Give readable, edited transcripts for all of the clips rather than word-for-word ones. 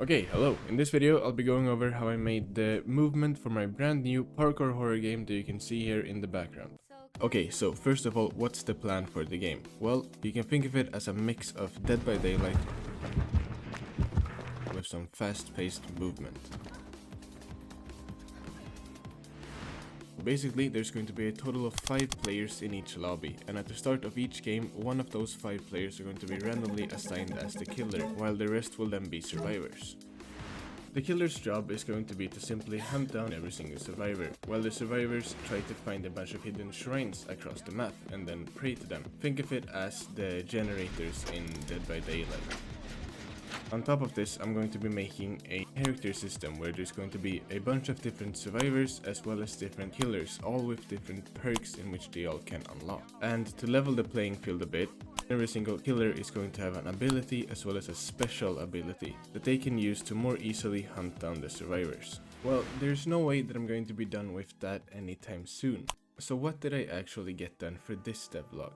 Okay, hello. In this video, I'll be going over how I made the movement for my brand new parkour horror game that you can see here in the background. Okay, so first of all, what's the plan for the game? Well, you can think of it as a mix of Dead by Daylight with some fast-paced movement. Basically, there's going to be a total of 5 players in each lobby, and at the start of each game, one of those 5 players are going to be randomly assigned as the killer, while the rest will then be survivors. The killer's job is going to be to simply hunt down every single survivor, while the survivors try to find a bunch of hidden shrines across the map and then pray to them. Think of it as the generators in Dead by Daylight. On top of this, I'm going to be making a character system where there's going to be a bunch of different survivors as well as different killers, all with different perks in which they all can unlock. And to level the playing field a bit, every single killer is going to have an ability as well as a special ability that they can use to more easily hunt down the survivors. Well, there's no way that I'm going to be done with that anytime soon. So what did I actually get done for this devlog?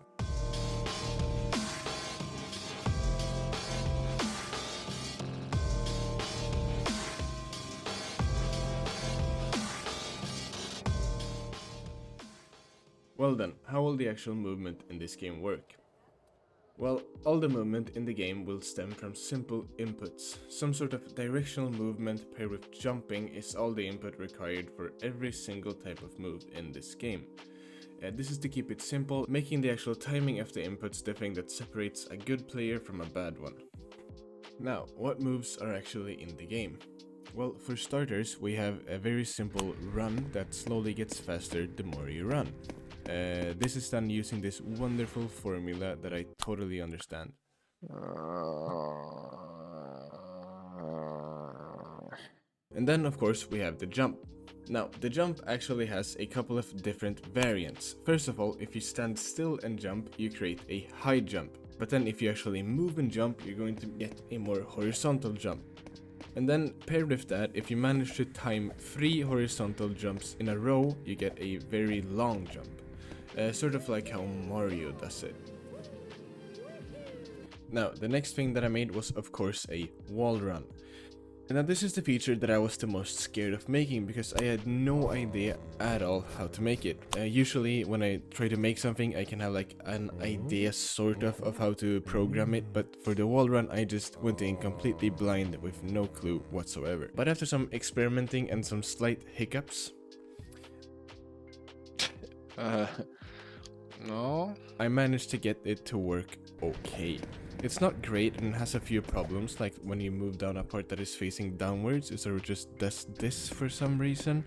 Well then, how will the actual movement in this game work? Well, all the movement in the game will stem from simple inputs. Some sort of directional movement paired with jumping is all the input required for every single type of move in this game. This is to keep it simple, making the actual timing of the inputs the thing that separates a good player from a bad one. Now, what moves are actually in the game? Well, for starters, we have a very simple run that slowly gets faster the more you run. This is done using this wonderful formula that I totally understand. And then, of course, we have the jump. Now, the jump actually has a couple of different variants. First of all, if you stand still and jump, you create a high jump. But then if you actually move and jump, you're going to get a more horizontal jump. And then paired with that, if you manage to time 3 horizontal jumps in a row, you get a very long jump. Sort of like how Mario does it. Now, the next thing that I made was of course a wall run. And now this is the feature that I was the most scared of making because I had no idea at all how to make it. Usually when I try to make something I can have like an idea sort of how to program it, but for the wall run I just went in completely blind with no clue whatsoever. But after some experimenting and some slight hiccups, No. I managed to get it to work okay. It's not great and has a few problems, like when you move down a part that is facing downwards, it sort of just does this for some reason,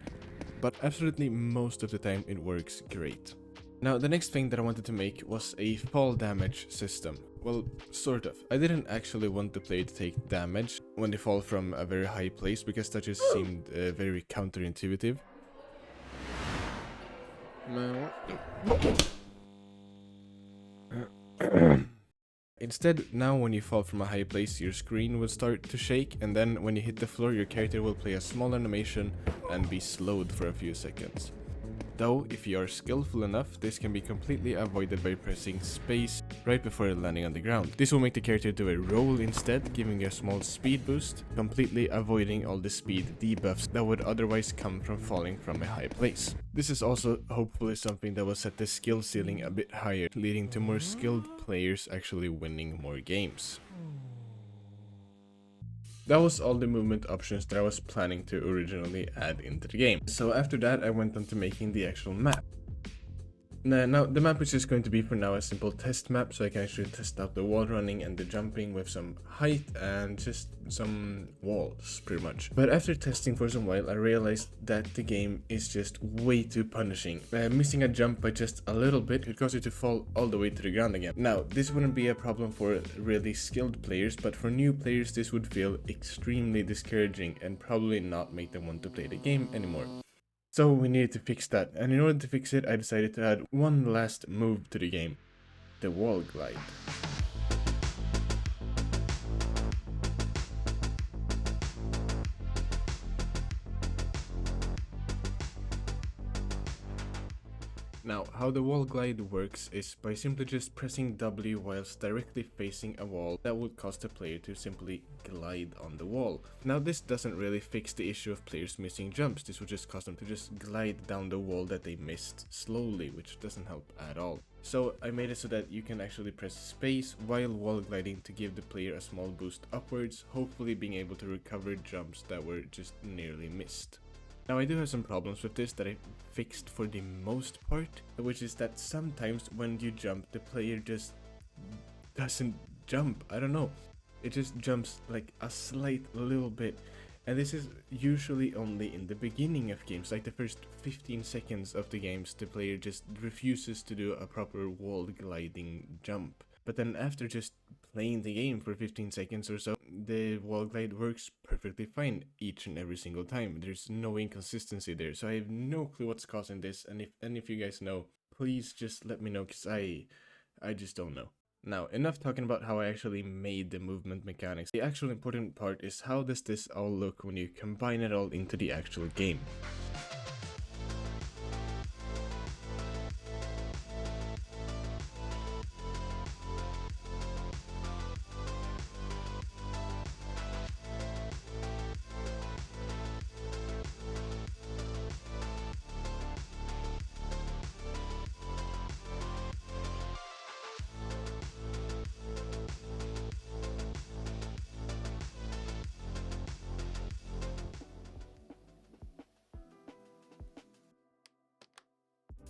but absolutely most of the time it works great. Now the next thing that I wanted to make was a fall damage system. Well, sort of. I didn't actually want the player to take damage when they fall from a very high place because that just seemed very counterintuitive. No. Instead, now when you fall from a high place, your screen will start to shake, and then when you hit the floor, your character will play a small animation and be slowed for a few seconds. Though, if you are skillful enough, this can be completely avoided by pressing space right before landing on the ground. This will make the character do a roll instead, giving you a small speed boost, completely avoiding all the speed debuffs that would otherwise come from falling from a high place. This is also hopefully something that will set the skill ceiling a bit higher, leading to more skilled players actually winning more games. That was all the movement options that I was planning to originally add into the game. So after that I went on to making the actual map. Now the map is just going to be for now a simple test map, so I can actually test out the wall running and the jumping with some height and just some walls pretty much. But after testing for some while I realized that the game is just way too punishing. Missing a jump by just a little bit could cause you to fall all the way to the ground again. Now this wouldn't be a problem for really skilled players, but for new players this would feel extremely discouraging and probably not make them want to play the game anymore. So we needed to fix that, and in order to fix it I decided to add one last move to the game, the wall glide. Now, how the wall glide works is by simply just pressing W whilst directly facing a wall that would cause the player to simply glide on the wall. Now, this doesn't really fix the issue of players missing jumps. This would just cause them to just glide down the wall that they missed slowly, which doesn't help at all. So I made it so that you can actually press space while wall gliding to give the player a small boost upwards, hopefully being able to recover jumps that were just nearly missed. Now, I do have some problems with this that I fixed for the most part, which is that sometimes when you jump, the player just doesn't jump. I don't know. It just jumps like a slight little bit. And this is usually only in the beginning of games, like the first 15 seconds of the games, the player just refuses to do a proper wall gliding jump. But then after just playing the game for 15 seconds or so, the wall glide works perfectly fine each and every single time. There's no inconsistency there, so I have no clue what's causing this, and if any of you guys know, please just let me know, because I just don't know. Now, enough talking about how I actually made the movement mechanics. The actual important part is how does this all look when you combine it all into the actual game.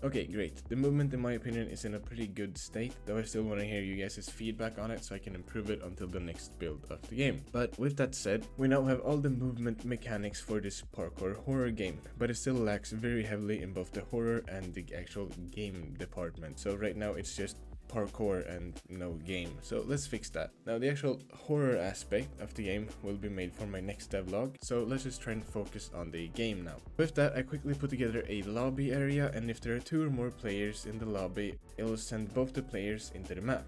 Okay, great. The movement in my opinion is in a pretty good state, though I still want to hear you guys' feedback on it so I can improve it until the next build of the game. But with that said, we now have all the movement mechanics for this parkour horror game, but it still lacks very heavily in both the horror and the actual game department. So right now it's just parkour and no game, so let's fix that. Now, the actual horror aspect of the game will be made for my next devlog, so let's just try and focus on the game now. With that, I quickly put together a lobby area, and if there are 2 or more players in the lobby, it will send both the players into the map.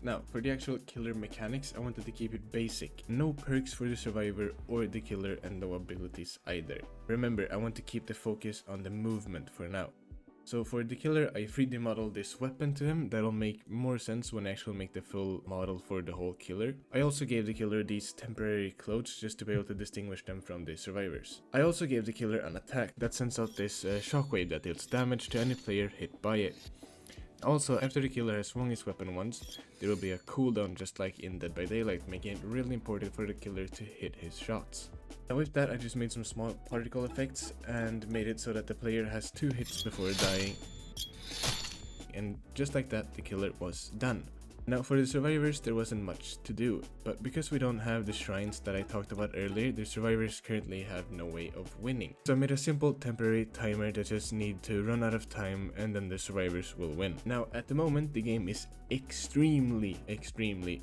Now, for the actual killer mechanics, I wanted to keep it basic. No perks for the survivor or the killer, and no abilities either. Remember, I want to keep the focus on the movement for now. So for the killer, I 3D modeled this weapon to him. That'll make more sense when I actually make the full model for the whole killer. I also gave the killer these temporary clothes just to be able to distinguish them from the survivors. I also gave the killer an attack that sends out this shockwave that deals damage to any player hit by it. Also, after the killer has swung his weapon once, there will be a cooldown just like in Dead by Daylight, making it really important for the killer to hit his shots. Now with that, I just made some small particle effects and made it so that the player has 2 hits before dying. And just like that, the killer was done. Now for the survivors, there wasn't much to do, but because we don't have the shrines that I talked about earlier, the survivors currently have no way of winning. So I made a simple temporary timer that just need to run out of time, and then the survivors will win. Now at the moment, the game is extremely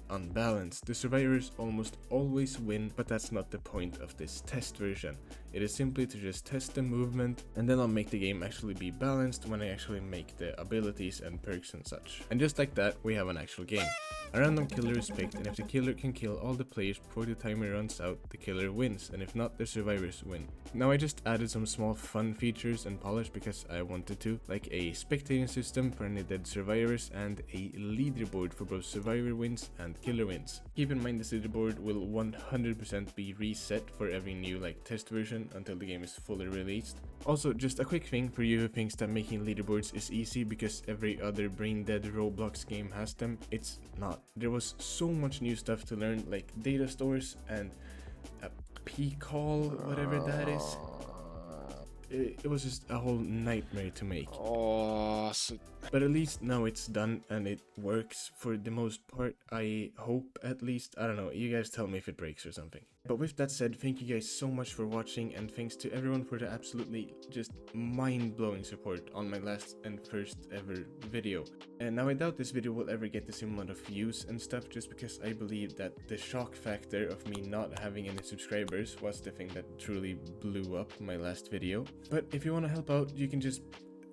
unbalanced. The survivors almost always win, but that's not the point of this test version. It is simply to just test the movement, and then I'll make the game actually be balanced when I actually make the abilities and perks and such. And just like that, we have an actual game. A random killer is picked, and if the killer can kill all the players before the timer runs out, the killer wins, and if not, the survivors win. Now I just added some small fun features and polish because I wanted to, like a spectating system for any dead survivors and a leaderboard for both survivor wins and killer wins. Keep in mind this leaderboard will 100% be reset for every new test version until the game is fully released. Also, just a quick thing for you who thinks that making leaderboards is easy because every other brain dead Roblox game has them, it's not. There was so much new stuff to learn, like data stores and a p-call, whatever that is. It was just a whole nightmare to make. But at least now it's done and it works for the most part, I hope at least. I don't know, you guys tell me if it breaks or something. But with that said, thank you guys so much for watching, and thanks to everyone for the absolutely just mind-blowing support on my last and first ever video. And now I doubt this video will ever get the same amount of views and stuff, just because I believe that the shock factor of me not having any subscribers was the thing that truly blew up my last video. But if you want to help out, you can just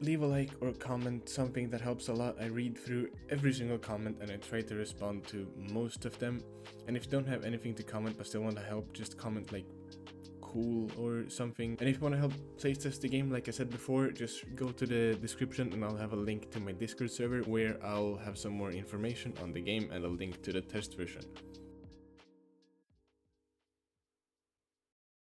leave a like or comment, something that helps a lot. I read through every single comment and I try to respond to most of them. And if you don't have anything to comment but still want to help, just comment like cool or something. And if you want to help playtest the game, like I said before, just go to the description and I'll have a link to my Discord server where I'll have some more information on the game and a link to the test version.